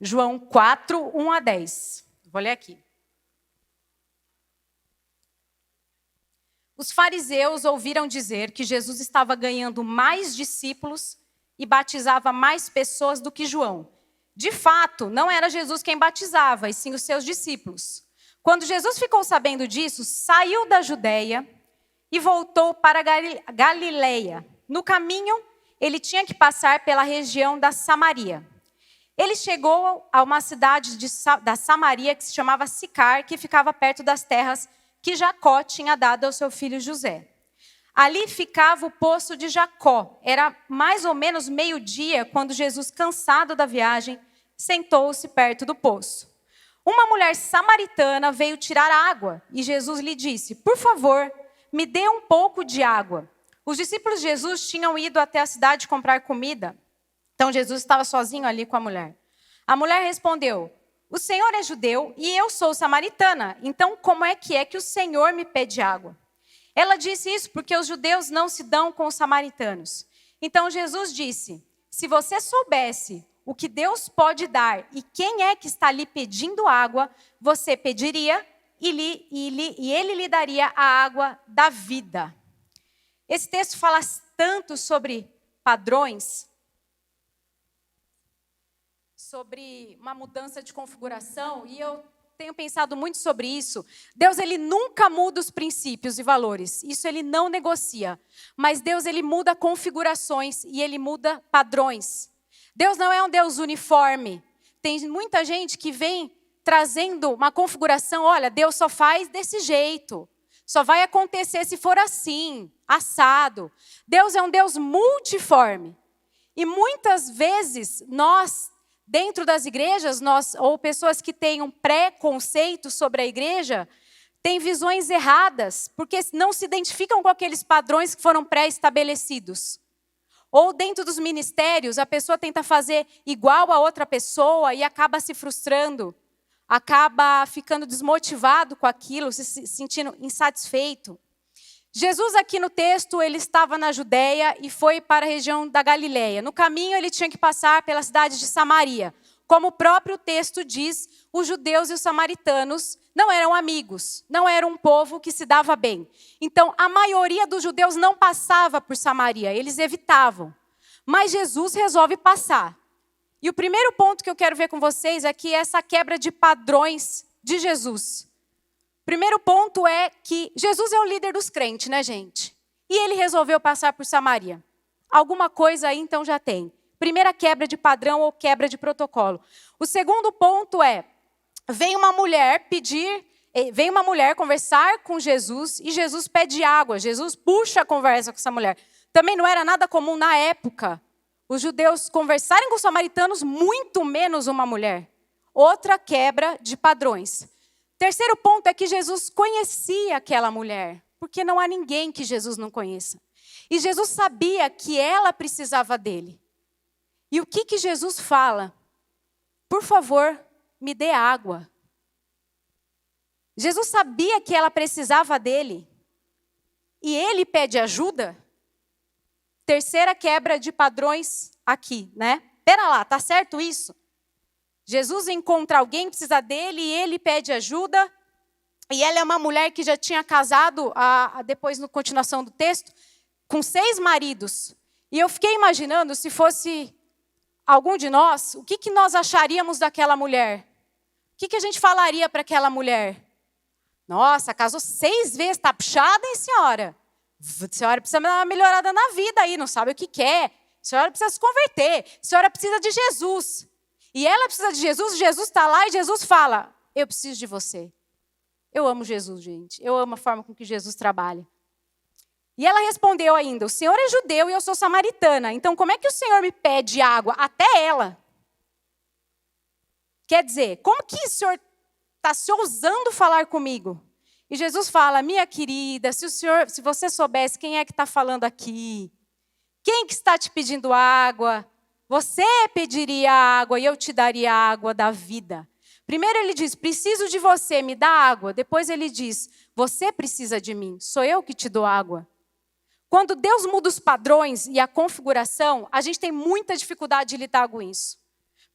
João 4, 1 a 10. Vou ler aqui. Os fariseus ouviram dizer que Jesus estava ganhando mais discípulos e batizava mais pessoas do que João. De fato, não era Jesus quem batizava, e sim os seus discípulos. Quando Jesus ficou sabendo disso, saiu da Judeia e voltou para Galileia. No caminho, ele tinha que passar pela região da Samaria. Ele chegou a uma cidade da Samaria que se chamava Sicar, que ficava perto das terras que Jacó tinha dado ao seu filho José. Ali ficava o poço de Jacó. Era mais ou menos meio-dia quando Jesus, cansado da viagem, sentou-se perto do poço. Uma mulher samaritana veio tirar água e Jesus lhe disse: por favor, me dê um pouco de água. Os discípulos de Jesus tinham ido até a cidade comprar comida. Então Jesus estava sozinho ali com a mulher. A mulher respondeu: o Senhor é judeu e eu sou samaritana. Então como é que o Senhor me pede água? Ela disse isso porque os judeus não se dão com os samaritanos. Então Jesus disse: se você soubesse o que Deus pode dar e quem é que está lhe pedindo água, você pediria e ele lhe daria a água da vida. Esse texto fala tanto sobre padrões, sobre uma mudança de configuração, e eu tenho pensado muito sobre isso. Deus, ele nunca muda os princípios e valores, isso ele não negocia. Mas Deus, ele muda configurações e ele muda padrões. Deus não é um Deus uniforme. Tem muita gente que vem trazendo uma configuração: olha, Deus só faz desse jeito, só vai acontecer se for assim, assado. Deus é um Deus multiforme. E muitas vezes nós, dentro das igrejas, ou pessoas que têm um preconceito sobre a igreja, têm visões erradas, porque não se identificam com aqueles padrões que foram pré-estabelecidos. Ou dentro dos ministérios, a pessoa tenta fazer igual a outra pessoa e acaba se frustrando, acaba ficando desmotivado com aquilo, se sentindo insatisfeito. Jesus aqui no texto, ele estava na Judeia e foi para a região da Galileia. No caminho, ele tinha que passar pela cidade de Samaria. Como o próprio texto diz, os judeus e os samaritanos não eram amigos, não eram um povo que se dava bem. Então, a maioria dos judeus não passava por Samaria, eles evitavam. Mas Jesus resolve passar. E o primeiro ponto que eu quero ver com vocês é que essa quebra de padrões de Jesus. Primeiro ponto é que Jesus é o líder dos crentes, né, gente? E ele resolveu passar por Samaria. Alguma coisa aí, então, já tem. Primeira quebra de padrão ou quebra de protocolo. O segundo ponto é: vem uma mulher conversar com Jesus e Jesus pede água. Jesus puxa a conversa com essa mulher. Também não era nada comum na época os judeus conversarem com os samaritanos, muito menos uma mulher. Outra quebra de padrões. Terceiro ponto é que Jesus conhecia aquela mulher, porque não há ninguém que Jesus não conheça. E Jesus sabia que ela precisava dele. E o que Jesus fala? Por favor, me dê água. Jesus sabia que ela precisava dele. E ele pede ajuda? Terceira quebra de padrões aqui, né? Pera lá, tá certo isso? Jesus encontra alguém, precisa dele, e ele pede ajuda. E ela é uma mulher que já tinha casado, depois na continuação do texto, com 6 maridos. E eu fiquei imaginando, se fosse algum de nós, o que nós acharíamos daquela mulher? O que a gente falaria para aquela mulher? Nossa, casou 6 vezes, tá puxada, hein, senhora? A senhora precisa dar uma melhorada na vida aí, não sabe o que quer. A senhora precisa se converter, a senhora precisa de Jesus. E ela precisa de Jesus, Jesus está lá e Jesus fala: eu preciso de você. Eu amo Jesus, gente. Eu amo a forma com que Jesus trabalha. E ela respondeu ainda: o Senhor é judeu e eu sou samaritana. Então como é que o Senhor me pede água? Até ela. Quer dizer, como que o Senhor está se ousando falar comigo? E Jesus fala: minha querida, se você soubesse quem é que está falando aqui, quem que está te pedindo água, você pediria água e eu te daria a água da vida. Primeiro ele diz: preciso de você, me dá água. Depois ele diz: você precisa de mim, sou eu que te dou água. Quando Deus muda os padrões e a configuração, a gente tem muita dificuldade de lidar com isso.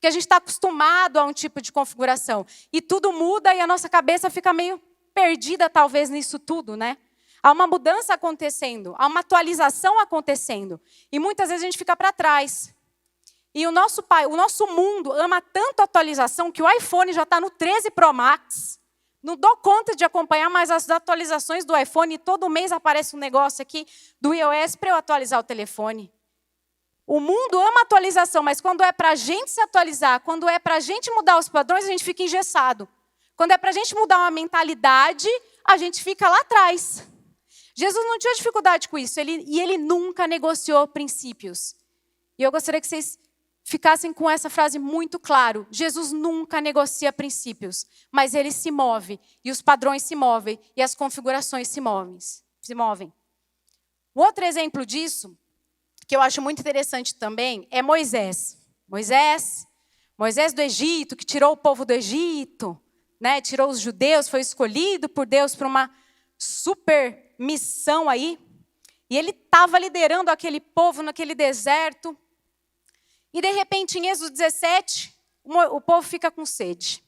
Porque a gente está acostumado a um tipo de configuração. E tudo muda e a nossa cabeça fica meio perdida, talvez, nisso tudo, né? Há uma mudança acontecendo, há uma atualização acontecendo. E muitas vezes a gente fica para trás. E o nosso mundo ama tanto a atualização que o iPhone já está no 13 Pro Max. Não dou conta de acompanhar mais as atualizações do iPhone. E todo mês aparece um negócio aqui do iOS para eu atualizar o telefone. O mundo ama atualização, mas quando é para a gente se atualizar, quando é para a gente mudar os padrões, a gente fica engessado. Quando é para a gente mudar uma mentalidade, a gente fica lá atrás. Jesus não tinha dificuldade com isso, ele nunca negociou princípios. E eu gostaria que vocês ficassem com essa frase muito claro. Jesus nunca negocia princípios, mas ele se move, e os padrões se movem, e as configurações se movem. O outro exemplo disso, que eu acho muito interessante também, é Moisés. Moisés do Egito, que tirou o povo do Egito, né? Tirou os judeus, foi escolhido por Deus para uma super missão aí. E ele estava liderando aquele povo naquele deserto. E de repente, em Êxodo 17, o povo fica com sede.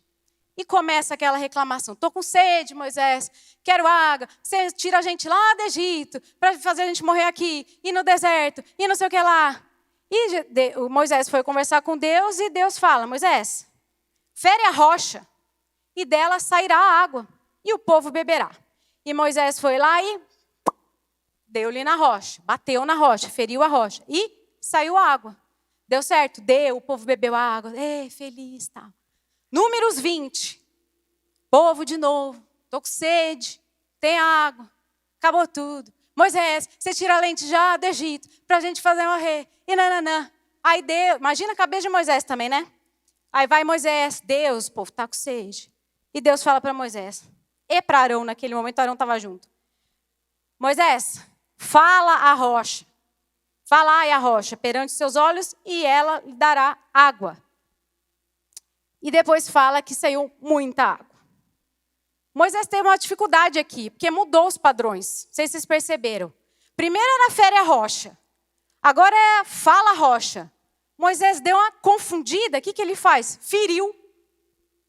E começa aquela reclamação. Estou com sede, Moisés, quero água. Você tira a gente lá do Egito para fazer a gente morrer aqui, e no deserto, e não sei o que lá. E o Moisés foi conversar com Deus e Deus fala, Moisés, fere a rocha e dela sairá a água e o povo beberá. E Moisés foi lá e deu-lhe na rocha, bateu na rocha, feriu a rocha e saiu a água. Deu certo? Deu, o povo bebeu a água. Feliz, tal. Números 20. Povo de novo. Estou com sede. Tem água. Acabou tudo. Moisés, você tira a lente já do Egito para a gente fazer morrer. E nananã. Aí Deus, imagina a cabeça de Moisés também, né? Aí vai Moisés, Deus, o povo está com sede. E Deus fala para Moisés. E para Arão, naquele momento Arão estava junto. Moisés, fala a rocha. Falai a rocha perante os seus olhos e ela lhe dará água. E depois fala que saiu muita água. Moisés teve uma dificuldade aqui, porque mudou os padrões. Não sei se vocês perceberam. Primeiro era fere a rocha. Agora é fala a rocha. Moisés deu uma confundida. O que ele faz? Feriu.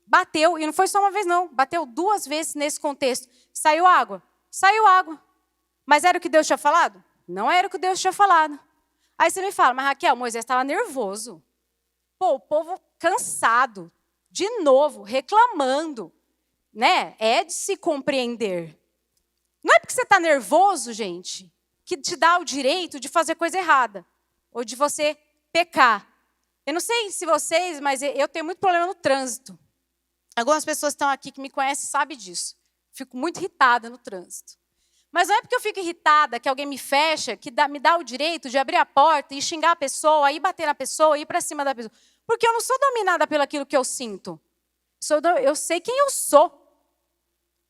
Bateu. E não foi só uma vez, não. Bateu 2 vezes nesse contexto. Saiu água. Saiu água. Mas era o que Deus tinha falado? Não era o que Deus tinha falado. Aí você me fala, mas Raquel, Moisés estava nervoso. Pô, o povo cansado. De novo, reclamando, né? É de se compreender. Não é porque você está nervoso, gente, que te dá o direito de fazer coisa errada. Ou de você pecar. Eu não sei se vocês, mas eu tenho muito problema no trânsito. Algumas pessoas estão aqui que me conhecem sabem disso. Fico muito irritada no trânsito. Mas não é porque eu fico irritada que alguém me fecha, que me dá o direito de abrir a porta e xingar a pessoa, ir bater na pessoa, ir para cima da pessoa. Porque eu não sou dominada pelo aquilo que eu sinto. Eu sei quem eu sou.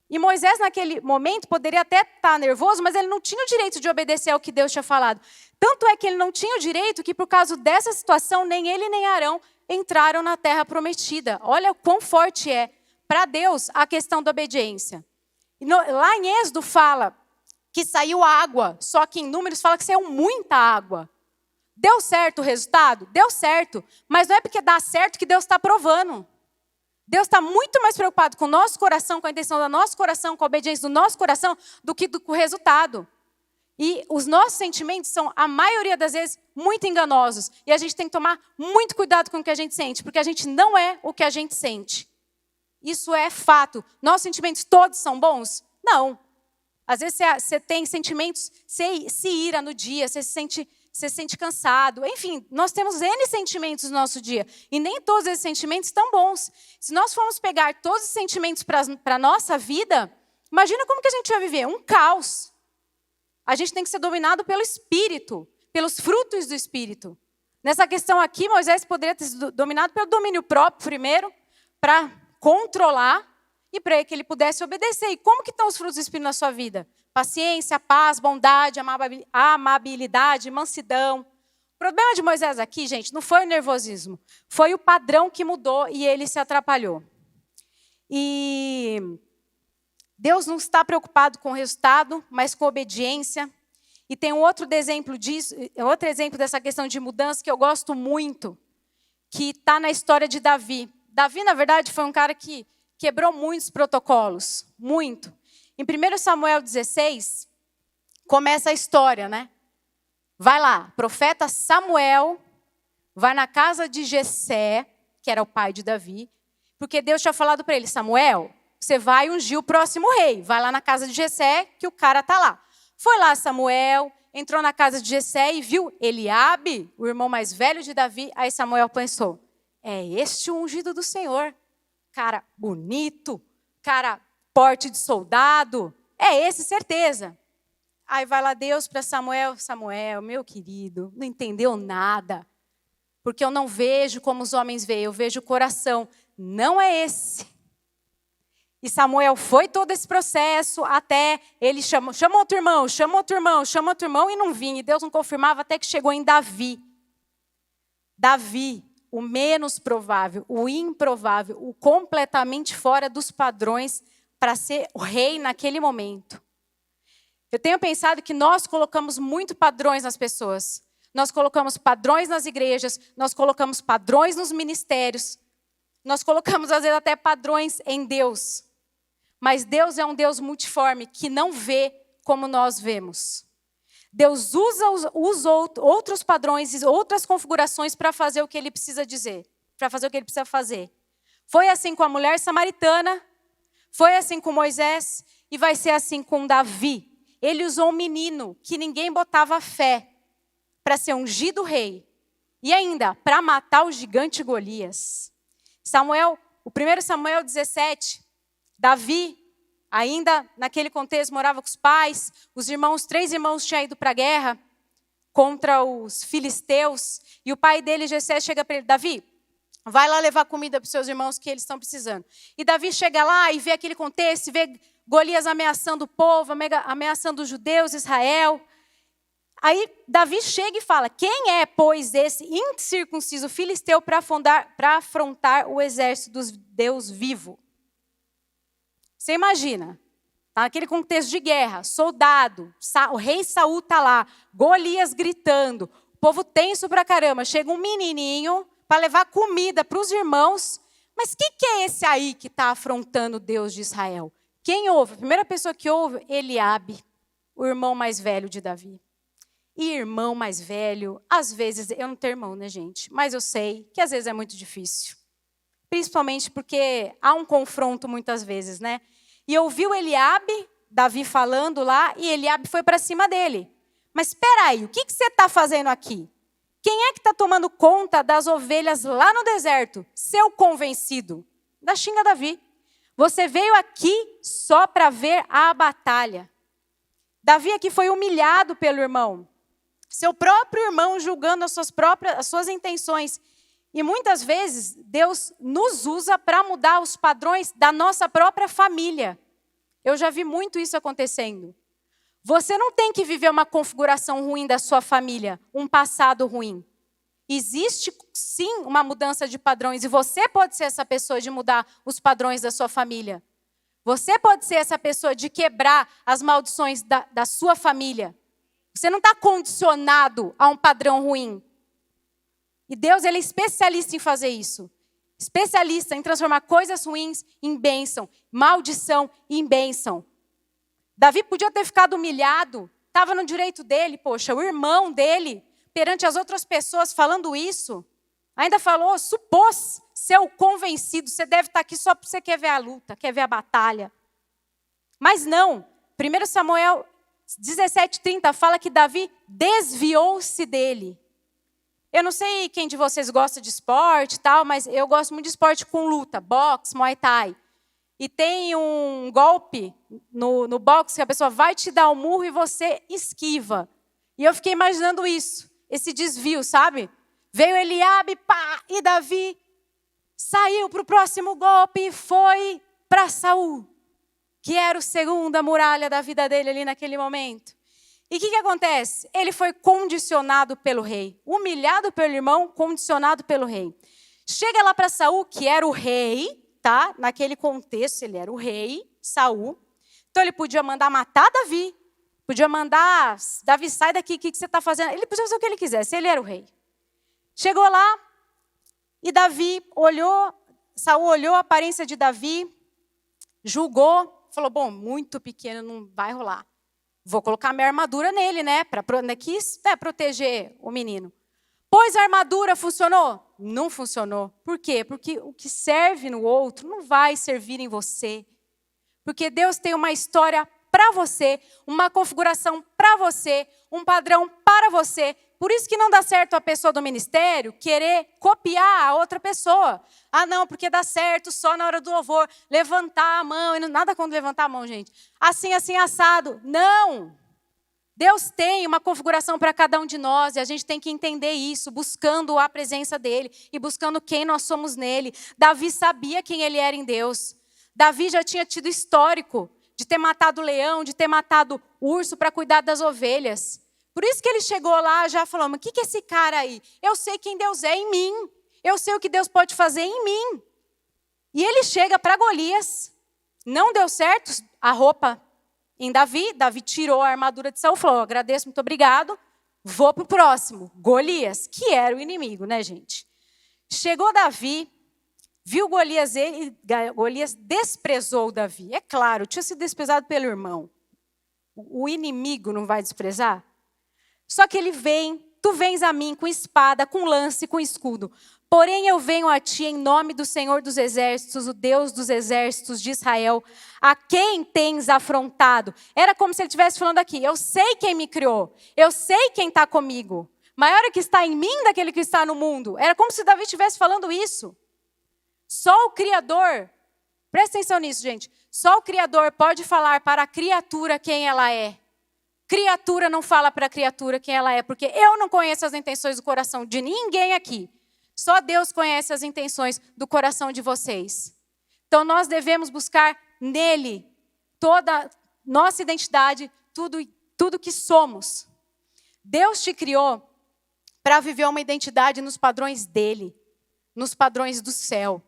E Moisés, naquele momento, poderia até estar nervoso, mas ele não tinha o direito de obedecer ao que Deus tinha falado. Tanto é que ele não tinha o direito que, por causa dessa situação, nem ele nem Arão entraram na terra prometida. Olha o quão forte é para Deus a questão da obediência. Lá em Êxodo fala que saiu água, só que em Números fala que saiu muita água. Deu certo o resultado? Deu certo. Mas não é porque dá certo que Deus está provando. Deus está muito mais preocupado com o nosso coração, com a intenção do nosso coração, com a obediência do nosso coração, do que com o resultado. E os nossos sentimentos são, a maioria das vezes, muito enganosos. E a gente tem que tomar muito cuidado com o que a gente sente, porque a gente não é o que a gente sente. Isso é fato. Nossos sentimentos todos são bons? Não. Às vezes você tem sentimentos, você se ira no dia, você se sente cansado. Enfim, nós temos N sentimentos no nosso dia. E nem todos esses sentimentos estão bons. Se nós formos pegar todos os sentimentos para a nossa vida, imagina como que a gente vai viver? Um caos. A gente tem que ser dominado pelo Espírito, pelos frutos do Espírito. Nessa questão aqui, Moisés poderia ter sido dominado pelo domínio próprio primeiro, para controlar e para que ele pudesse obedecer. E como que estão os frutos do Espírito na sua vida? Paciência, paz, bondade, amabilidade, mansidão. O problema de Moisés aqui, gente, não foi o nervosismo. Foi o padrão que mudou e ele se atrapalhou. E Deus não está preocupado com o resultado, mas com a obediência. E tem outro exemplo disso, outro exemplo dessa questão de mudança que eu gosto muito, que está na história de Davi. Davi, na verdade, foi um cara que quebrou muitos protocolos, muito. Em 1 Samuel 16, começa a história, né? Vai lá, profeta Samuel vai na casa de Jessé, que era o pai de Davi, porque Deus tinha falado para ele, Samuel, você vai ungir o próximo rei. Vai lá na casa de Jessé, que o cara está lá. Foi lá Samuel, entrou na casa de Jessé e viu Eliabe, o irmão mais velho de Davi. Aí Samuel pensou, é este o ungido do Senhor. Cara bonito, cara porte de soldado. É esse, certeza. Aí vai lá Deus para Samuel. Samuel, meu querido, não entendeu nada. Porque eu não vejo como os homens veem, eu vejo o coração. Não é esse. E Samuel foi todo esse processo até ele chama outro irmão, chama outro irmão, chama outro irmão e não vinha. E Deus não confirmava até que chegou em Davi. Davi, o menos provável, o improvável, o completamente fora dos padrões para ser o rei naquele momento. Eu tenho pensado que nós colocamos muito padrões nas pessoas. Nós colocamos padrões nas igrejas, nós colocamos padrões nos ministérios, nós colocamos às vezes até padrões em Deus. Mas Deus é um Deus multiforme, que não vê como nós vemos. Deus usa os outros padrões e outras configurações para fazer o que Ele precisa dizer, para fazer o que Ele precisa fazer. Foi assim com a mulher samaritana, foi assim com Moisés e vai ser assim com Davi. Ele usou um menino que ninguém botava fé para ser ungido rei e ainda para matar o gigante Golias. O 1 Samuel 17, Davi, ainda naquele contexto, morava com os pais, os 3 irmãos tinham ido para a guerra contra os filisteus, e o pai dele, Jessé, chega para ele, Davi, vai lá levar comida para os seus irmãos que eles estão precisando. E Davi chega lá e vê aquele contexto, vê Golias ameaçando o povo, ameaçando os judeus, Israel. Aí Davi chega e fala, quem é, pois, esse incircunciso filisteu para afrontar o exército dos Deus vivo? Você imagina, tá naquele contexto de guerra, soldado, o rei Saul está lá, Golias gritando, o povo tenso pra caramba, chega um menininho para levar comida para os irmãos, mas quem que é esse aí que está afrontando o Deus de Israel? Quem ouve? A primeira pessoa que ouve, Eliabe, o irmão mais velho de Davi. E irmão mais velho, às vezes, eu não tenho irmão, né, gente? Mas eu sei que às vezes é muito difícil. Principalmente porque há um confronto muitas vezes, né? E ouviu Eliabe, Davi falando lá, e Eliabe foi para cima dele. Mas espera aí, o que você está fazendo aqui? Quem é que está tomando conta das ovelhas lá no deserto? Seu convencido. Da xinga Davi. Você veio aqui só para ver a batalha. Davi aqui foi humilhado pelo irmão. Seu próprio irmão julgando as suas intenções. E muitas vezes Deus nos usa para mudar os padrões da nossa própria família. Eu já vi muito isso acontecendo. Você não tem que viver uma configuração ruim da sua família, um passado ruim. Existe sim uma mudança de padrões e você pode ser essa pessoa de mudar os padrões da sua família. Você pode ser essa pessoa de quebrar as maldições da sua família. Você não está condicionado a um padrão ruim. E Deus, ele é especialista em fazer isso. Especialista em transformar coisas ruins em bênção, maldição em bênção. Davi podia ter ficado humilhado, estava no direito dele, poxa, o irmão dele, perante as outras pessoas falando isso, ainda falou, supôs ser o convencido, você deve estar aqui só porque você quer ver a luta, quer ver a batalha. Mas não, 1 Samuel 17:30 fala que Davi desviou-se dele. Eu não sei quem de vocês gosta de esporte e tal, mas eu gosto muito de esporte com luta, boxe, muay thai. E tem um golpe no boxe que a pessoa vai te dar um murro e você esquiva. E eu fiquei imaginando isso, esse desvio, sabe? Veio Eliabe, pá, e Davi saiu para o próximo golpe e foi para Saul, que era o segunda muralha da vida dele ali naquele momento. E o que acontece? Ele foi condicionado pelo rei, humilhado pelo irmão, condicionado pelo rei. Chega lá para Saul, que era o rei, tá? Naquele contexto, ele era o rei, Saul. Então ele podia mandar matar Davi, podia mandar, Davi, sai daqui, o que você está fazendo? Ele podia fazer o que ele quisesse, ele era o rei. Chegou lá, E Saul olhou a aparência de Davi, julgou, falou, bom, muito pequeno, não vai rolar. Vou colocar minha armadura nele, né? Para proteger o menino. Pois a armadura funcionou? Não funcionou. Por quê? Porque o que serve no outro não vai servir em você. Porque Deus tem uma história para você, uma configuração para você, um padrão para você. Por isso que não dá certo a pessoa do ministério querer copiar a outra pessoa. Ah, não, porque dá certo só na hora do louvor, levantar a mão. Nada contra levantar a mão, gente. Assim, assado. Não! Deus tem uma configuração para cada um de nós e a gente tem que entender isso, buscando a presença dele e buscando quem nós somos nele. Davi sabia quem ele era em Deus. Davi já tinha tido histórico de ter matado leão, de ter matado urso para cuidar das ovelhas. Por isso que ele chegou lá já falou, mas o que é esse cara aí? Eu sei quem Deus é em mim. Eu sei o que Deus pode fazer em mim. E ele chega para Golias. Não deu certo a roupa em Davi. Davi tirou a armadura de Saul, falou, agradeço, muito obrigado. Vou para o próximo, Golias, que era o inimigo, né, gente? Chegou Davi, viu Golias, Golias desprezou Davi. É claro, tinha sido desprezado pelo irmão. O inimigo não vai desprezar? Só que ele vem, tu vens a mim com espada, com lance, com escudo. Porém eu venho a ti em nome do Senhor dos Exércitos, o Deus dos Exércitos de Israel, a quem tens afrontado. Era como se ele estivesse falando aqui, eu sei quem me criou, eu sei quem está comigo. Maior é que está em mim daquele que está no mundo. Era como se Davi estivesse falando isso. Só o Criador, presta atenção nisso, gente. Só o Criador pode falar para a criatura quem ela é. Criatura não fala para a criatura quem ela é, porque eu não conheço as intenções do coração de ninguém aqui. Só Deus conhece as intenções do coração de vocês. Então nós devemos buscar nele toda nossa identidade, tudo que somos. Deus te criou para viver uma identidade nos padrões dele, nos padrões do céu.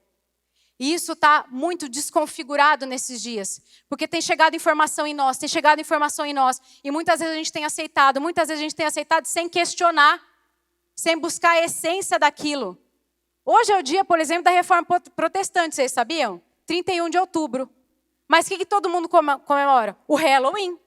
E isso está muito desconfigurado nesses dias. Porque tem chegado informação em nós, e muitas vezes a gente tem aceitado sem questionar, sem buscar a essência daquilo. Hoje é o dia, por exemplo, da Reforma Protestante, vocês sabiam? 31 de outubro. Mas o que todo mundo comemora? O Halloween.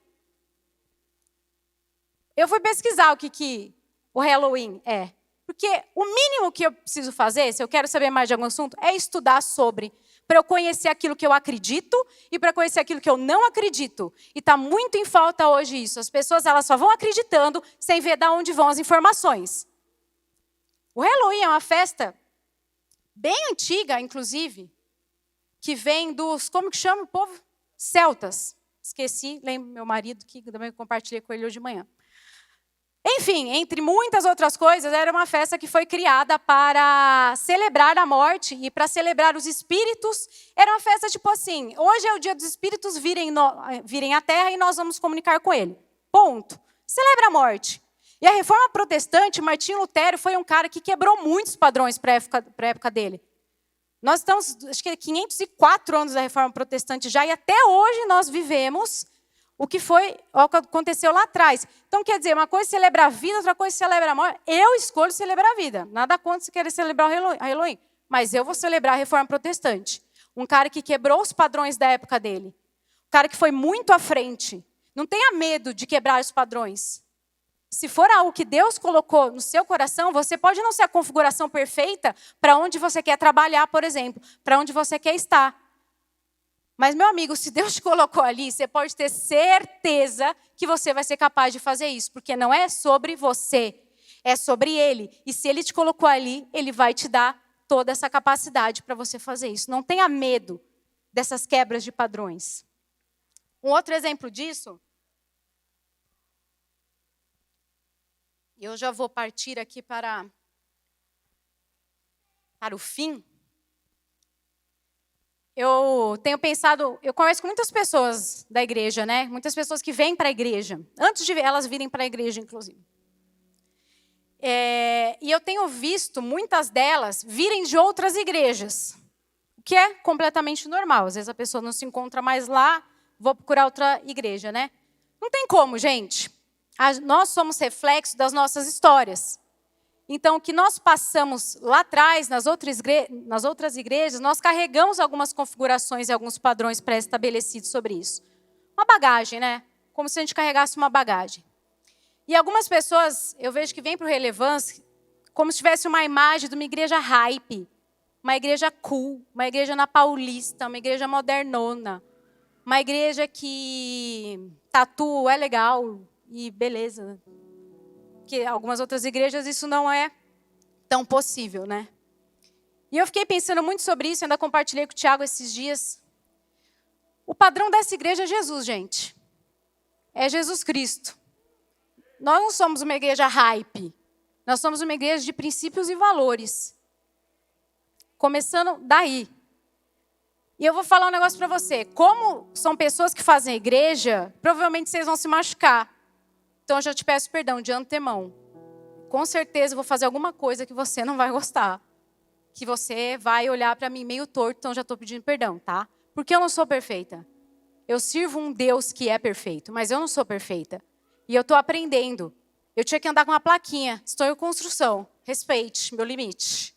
Eu fui pesquisar o que o Halloween é. Porque o mínimo que eu preciso fazer, se eu quero saber mais de algum assunto, é estudar sobre, para eu conhecer aquilo que eu acredito e para conhecer aquilo que eu não acredito. E está muito em falta hoje isso. As pessoas elas só vão acreditando sem ver de onde vão as informações. O Halloween é uma festa bem antiga, inclusive, que vem dos, como que chama o povo? Celtas. Esqueci, lembro meu marido, que também compartilhei com ele hoje de manhã. Enfim, entre muitas outras coisas, era uma festa que foi criada para celebrar a morte e para celebrar os espíritos. Era uma festa tipo assim, hoje é o dia dos espíritos virem à Terra e nós vamos comunicar com ele. Ponto. Celebra a morte. E a Reforma Protestante, Martinho Lutero foi um cara que quebrou muitos padrões para a época dele. Nós estamos, acho que 504 anos da Reforma Protestante já, e até hoje nós vivemos o que aconteceu lá atrás. Então, quer dizer, uma coisa é celebrar a vida, outra coisa é celebrar a morte. Eu escolho celebrar a vida. Nada contra se querer celebrar o Halloween. Mas eu vou celebrar a Reforma Protestante. Um cara que quebrou os padrões da época dele. Um cara que foi muito à frente. Não tenha medo de quebrar os padrões. Se for algo que Deus colocou no seu coração, você pode não ser a configuração perfeita para onde você quer trabalhar, por exemplo, para onde você quer estar. Mas, meu amigo, se Deus te colocou ali, você pode ter certeza que você vai ser capaz de fazer isso, porque não é sobre você, é sobre Ele. E se Ele te colocou ali, Ele vai te dar toda essa capacidade para você fazer isso. Não tenha medo dessas quebras de padrões. Um outro exemplo disso, eu já vou partir aqui para o fim. Eu tenho pensado, eu converso com muitas pessoas da igreja, né? Muitas pessoas que vêm para a igreja, antes de elas virem para a igreja, inclusive. E eu tenho visto muitas delas virem de outras igrejas, o que é completamente normal. Às vezes a pessoa não se encontra mais lá, vou procurar outra igreja, né? Não tem como, gente. Nós somos reflexo das nossas histórias. Então, o que nós passamos lá atrás, nas outras igrejas, nós carregamos algumas configurações e alguns padrões pré-estabelecidos sobre isso. Uma bagagem, né? Como se a gente carregasse uma bagagem. E algumas pessoas, eu vejo que vêm para o Relevância como se tivesse uma imagem de uma igreja hype, uma igreja cool, uma igreja na Paulista, uma igreja modernona, uma igreja que tatu é legal e beleza. Porque algumas outras igrejas isso não é tão possível, né? E eu fiquei pensando muito sobre isso, ainda compartilhei com o Tiago esses dias. O padrão dessa igreja é Jesus, gente. É Jesus Cristo. Nós não somos uma igreja hype. Nós somos uma igreja de princípios e valores. Começando daí. E eu vou falar um negócio para você. Como são pessoas que fazem igreja, provavelmente vocês vão se machucar. Então eu já te peço perdão de antemão. Com certeza eu vou fazer alguma coisa que você não vai gostar. Que você vai olhar para mim meio torto, então já estou pedindo perdão, tá? Porque eu não sou perfeita. Eu sirvo um Deus que é perfeito, mas eu não sou perfeita. E eu estou aprendendo. Eu tinha que andar com uma plaquinha. Estou em construção. Respeite meu limite.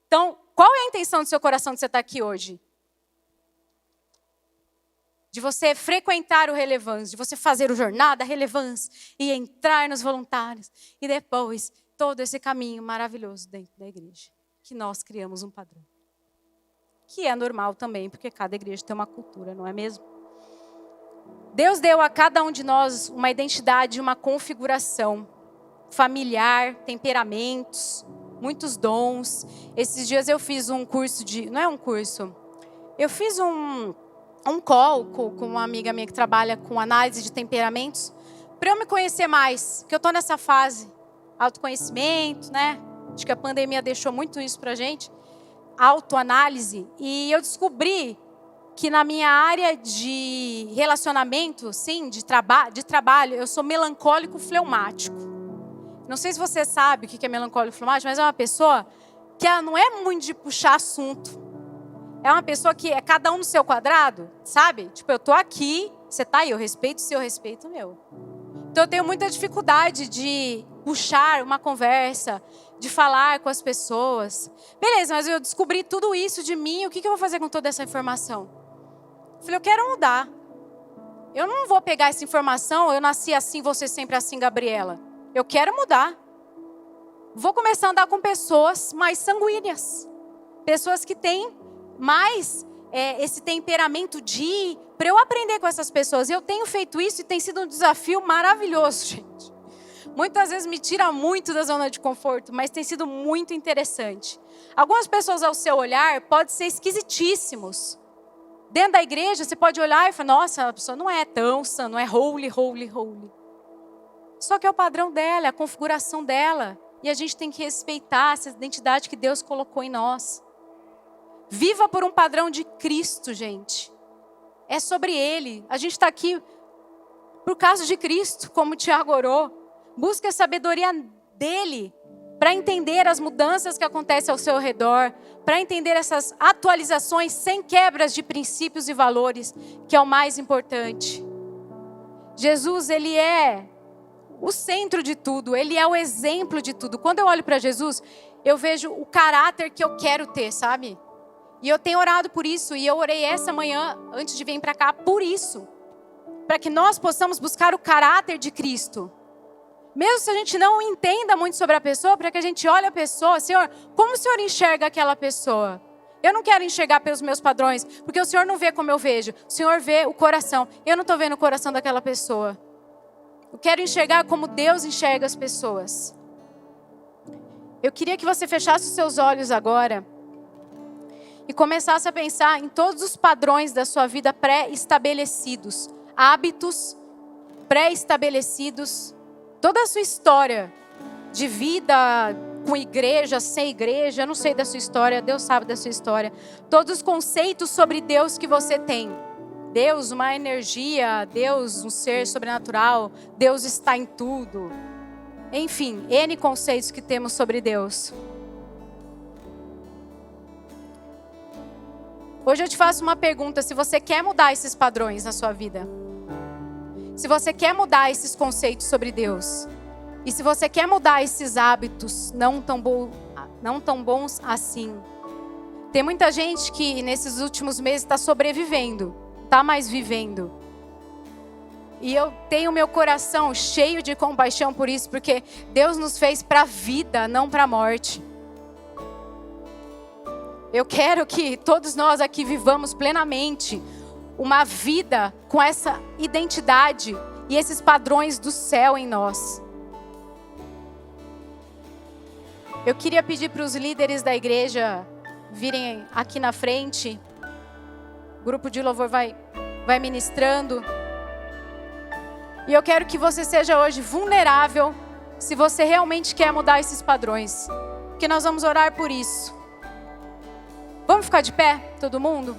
Então, qual é a intenção do seu coração de você estar aqui hoje? De você frequentar o Relevância, de você fazer o Jornada Relevância e entrar nos voluntários. E depois, todo esse caminho maravilhoso dentro da igreja. Que nós criamos um padrão. Que é normal também, porque cada igreja tem uma cultura, não é mesmo? Deus deu a cada um de nós uma identidade, uma configuração familiar, temperamentos, muitos dons. Esses dias eu fiz um curso não é um curso, eu fiz um call com uma amiga minha que trabalha com análise de temperamentos, para eu me conhecer mais, que eu estou nessa fase, autoconhecimento, né? Acho que a pandemia deixou muito isso para a gente, autoanálise, e eu descobri que na minha área de relacionamento, sim, de trabalho, eu sou melancólico fleumático. Não sei se você sabe o que é melancólico fleumático, mas é uma pessoa que ela não é muito de puxar assunto. É uma pessoa que é cada um no seu quadrado, sabe? Tipo, eu tô aqui, você tá aí, eu respeito o seu, eu respeito o meu. Então eu tenho muita dificuldade de puxar uma conversa, de falar com as pessoas. Beleza, mas eu descobri tudo isso de mim, o que eu vou fazer com toda essa informação? Eu falei, eu quero mudar. Eu não vou pegar essa informação, eu nasci assim, você sempre assim, Gabriela. Eu quero mudar. Vou começar a andar com pessoas mais sanguíneas. Pessoas que têm mais esse temperamento para eu aprender com essas pessoas. Eu tenho feito isso e tem sido um desafio maravilhoso, gente. Muitas vezes me tira muito da zona de conforto, mas tem sido muito interessante. Algumas pessoas ao seu olhar podem ser esquisitíssimos. Dentro da igreja, você pode olhar e falar, nossa, a pessoa não é tão sã, não é holy. Só que é o padrão dela, é a configuração dela. E a gente tem que respeitar essa identidade que Deus colocou em nós. Viva por um padrão de Cristo, gente. É sobre Ele. A gente está aqui por causa de Cristo, como o Tiago orou. Busque a sabedoria dEle para entender as mudanças que acontecem ao seu redor, para entender essas atualizações sem quebras de princípios e valores, que é o mais importante. Jesus, Ele é o centro de tudo, Ele é o exemplo de tudo. Quando eu olho para Jesus, eu vejo o caráter que eu quero ter, sabe? E eu tenho orado por isso, e eu orei essa manhã, antes de vir para cá, por isso. Para que nós possamos buscar o caráter de Cristo. Mesmo se a gente não entenda muito sobre a pessoa, para que a gente olhe a pessoa, Senhor, como o Senhor enxerga aquela pessoa? Eu não quero enxergar pelos meus padrões, porque o Senhor não vê como eu vejo. O Senhor vê o coração. Eu não estou vendo o coração daquela pessoa. Eu quero enxergar como Deus enxerga as pessoas. Eu queria que você fechasse os seus olhos agora e começasse a pensar em todos os padrões da sua vida pré-estabelecidos, hábitos pré-estabelecidos, toda a sua história de vida com igreja, sem igreja, eu não sei da sua história, Deus sabe da sua história. Todos os conceitos sobre Deus que você tem. Deus, uma energia, Deus, um ser sobrenatural, Deus está em tudo. Enfim, N conceitos que temos sobre Deus. Hoje eu te faço uma pergunta, se você quer mudar esses padrões na sua vida. Se você quer mudar esses conceitos sobre Deus. E se você quer mudar esses hábitos não tão bons assim, tem muita gente que nesses últimos meses está sobrevivendo, está mais vivendo. E eu tenho meu coração cheio de compaixão por isso, porque Deus nos fez para a vida, não para a morte. Eu quero que todos nós aqui vivamos plenamente uma vida com essa identidade e esses padrões do céu em nós. Eu queria pedir para os líderes da igreja virem aqui na frente. O grupo de louvor vai ministrando. E eu quero que você seja hoje vulnerável, se você realmente quer mudar esses padrões. Porque nós vamos orar por isso. Vamos ficar de pé, todo mundo?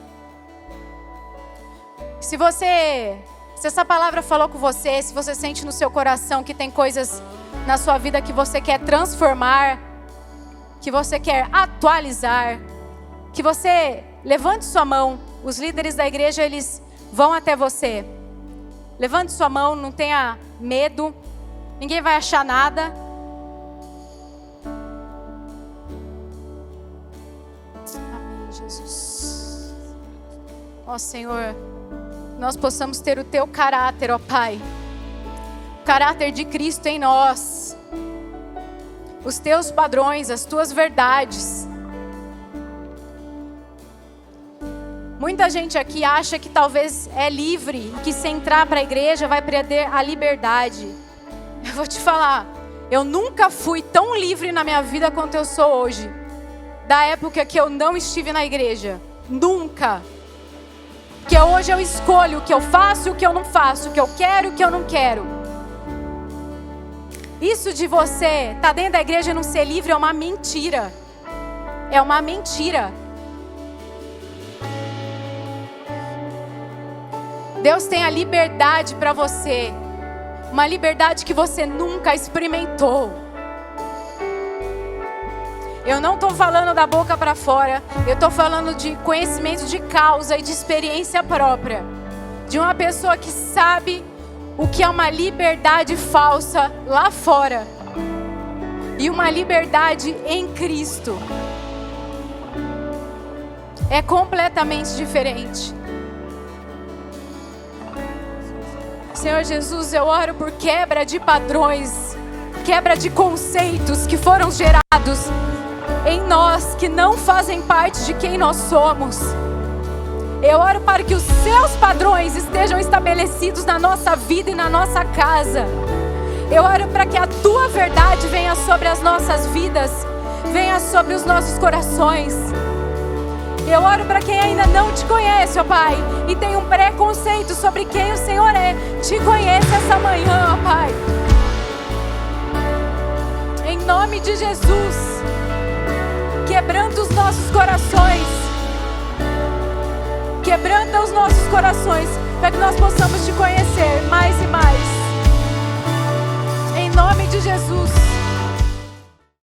Se essa palavra falou com você, se você sente no seu coração que tem coisas na sua vida que você quer transformar, que você quer atualizar, que você levante sua mão. Os líderes da igreja, eles vão até você. Levante sua mão, não tenha medo. Ninguém vai achar nada. Amém, Jesus. Ó Senhor, nós possamos ter o Teu caráter, ó Pai. O caráter de Cristo em nós. Os Teus padrões, as Tuas verdades. Muita gente aqui acha que talvez é livre, que se entrar para a igreja vai perder a liberdade. Eu vou te falar, eu nunca fui tão livre na minha vida quanto eu sou hoje. Da época que eu não estive na igreja. Nunca. Porque hoje eu escolho o que eu faço e o que eu não faço, o que eu quero e o que eu não quero. Isso de você estar dentro da igreja e não ser livre é uma mentira. É uma mentira. Deus tem a liberdade para você. Uma liberdade que você nunca experimentou. Eu não estou falando da boca para fora. Eu estou falando de conhecimento de causa e de experiência própria. De uma pessoa que sabe o que é uma liberdade falsa lá fora. E uma liberdade em Cristo. É completamente diferente. Senhor Jesus, eu oro por quebra de padrões, quebra de conceitos que foram gerados em nós, que não fazem parte de quem nós somos. Eu oro para que os seus padrões estejam estabelecidos na nossa vida e na nossa casa. Eu oro para que a tua verdade venha sobre as nossas vidas, venha sobre os nossos corações. Eu oro para quem ainda não te conhece, ó Pai, e tem um preconceito sobre quem o Senhor é. Te conheça essa manhã, ó Pai. Em nome de Jesus, quebranta os nossos corações. Quebranta os nossos corações, para que nós possamos te conhecer mais e mais. Em nome de Jesus.